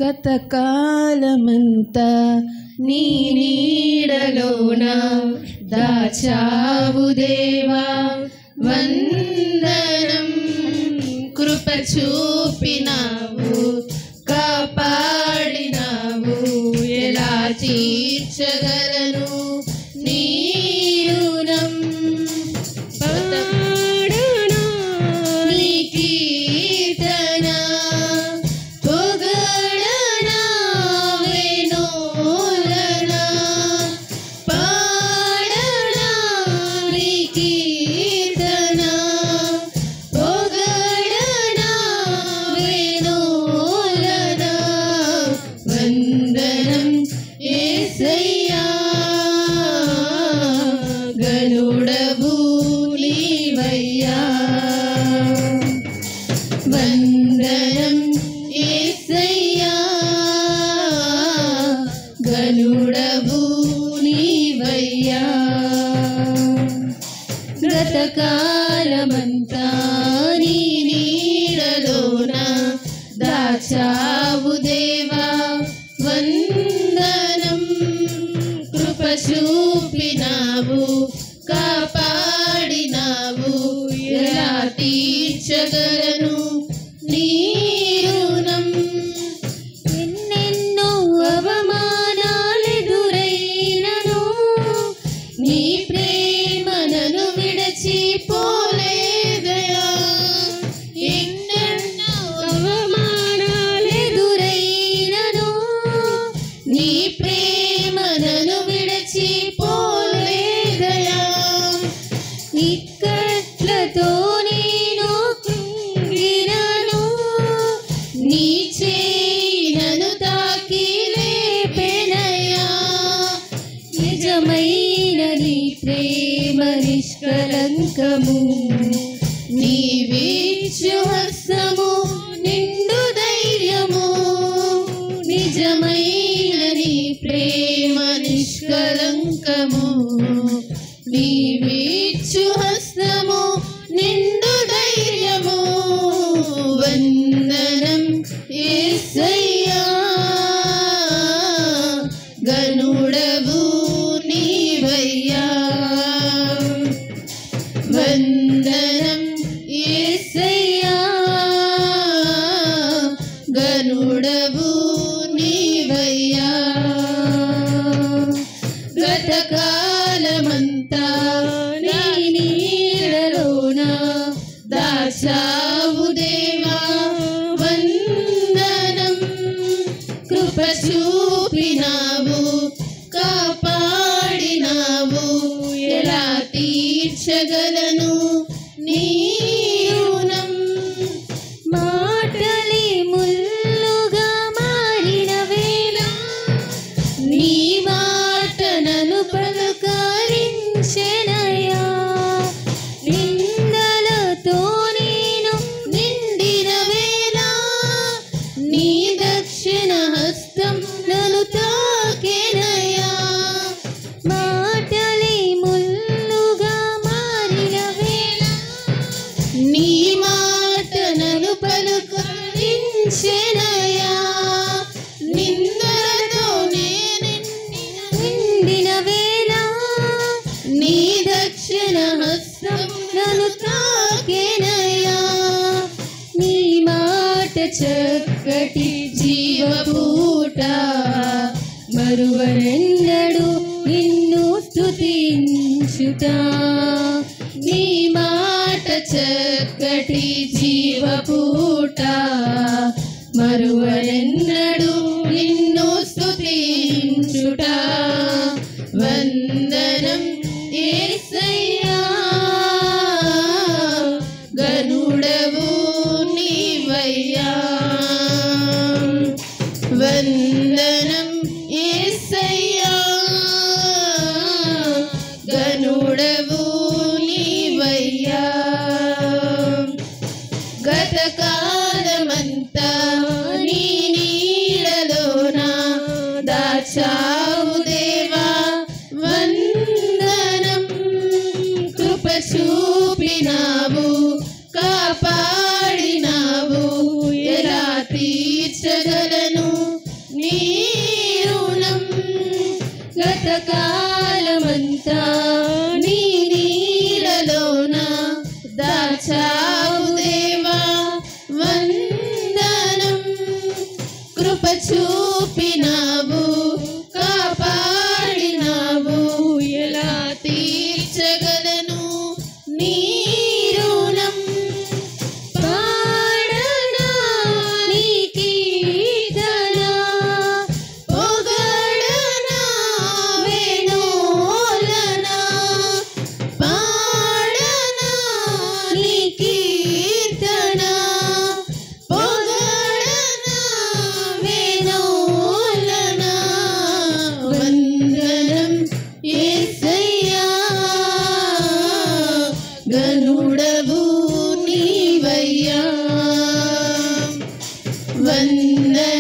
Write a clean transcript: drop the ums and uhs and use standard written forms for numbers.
గతకాలమంతా నీ నీడలోన దాచావు దేవా వందనం. కృప చూపినావు, కాపాడినావు, ఎలా తీర్చగలను నీ రుణం. పాడునా నీ కీర్తన, పొగడనా వేణోలనా. పాడనా నీ కీర్తన, పొగడనా వేణోలనా. వందనం యేసయ్యా, గనుడవు నీవయ్యా. వందనం యేసయ్యా, గనుడవు నీవయ్యా. గతకాలమంతా నీ నీడలోన దాచావు దేవా వందనం. కృప చూపినావు, కాపాడినావు, ఎలా తీర్చగలను నీ రుణం. ఎన్నెన్నో అవమానాలెదురైనను నీ ప్రేమ నన్ను విడచిపోలేదయా. ఎన్నెన్నో అవమానాలెదురైనను నీ ప్రేమ నన్ను విడచిపోలేదయా. ఇక్కట్లతో నేను కృంగినను, నీ చేయి నన్ను తాకి లేపెనయ్యా. నిజమైన నీ ప్రేమ నిష్కలంకము, నీవిచ్చు హస్తము నిండు ధైర్యము. నిజమైన నీ ప్రేమ నిష్కలంకము, నీవిచ్చు హస్తము నిండు ధైర్యము. వందనం యేసయ్యా, గనుడవు నీవయ్యా. వందనం యేసయ్యా, గనుడవు నీవయ్యా. గతకాలమంతా నీ నీడలోన దాచావు దేవా వందనం. కృప చూపినావు, కాపాడినావు, ఎలా తీర్చగలను నీ రుణం. మాటలే ముల్లుగా మారిన వేళ నీ మాట నన్ను పలకరించెనయ్యా. నిందలతో నేను నిండిన వేళ నీ దక్షిణ హస్తం నన్ను తాకెనయ్యా. మాటలే ముల్లుగా మారిన వేళ నీ మాట నన్ను పలకరించెనయ్యా. నిందలతో నేను నిండిన వేళ నీ దక్షిణ హస్తం నన్ను తాకెనయ్యా. నీ మాట చక్కటి జీవపూట, మరువనెన్నడు నిన్ను స్తుతించుట. నీ మాట చక్కటి జీవపూట, మరువనెన్నడు నిన్ను స్తుతించుట. వందనం యేసయ్యా, గనుడవు నీవయ్యా. వందనం యేసయ్యా, గనుడవు నీవయ్యా. గతకాలమంతా నీ నీడలోన దాచావు దేవా వందనం. కృప చూపినావు, కాపాడినావు, ఎలా తీర్చగలను వందనాలు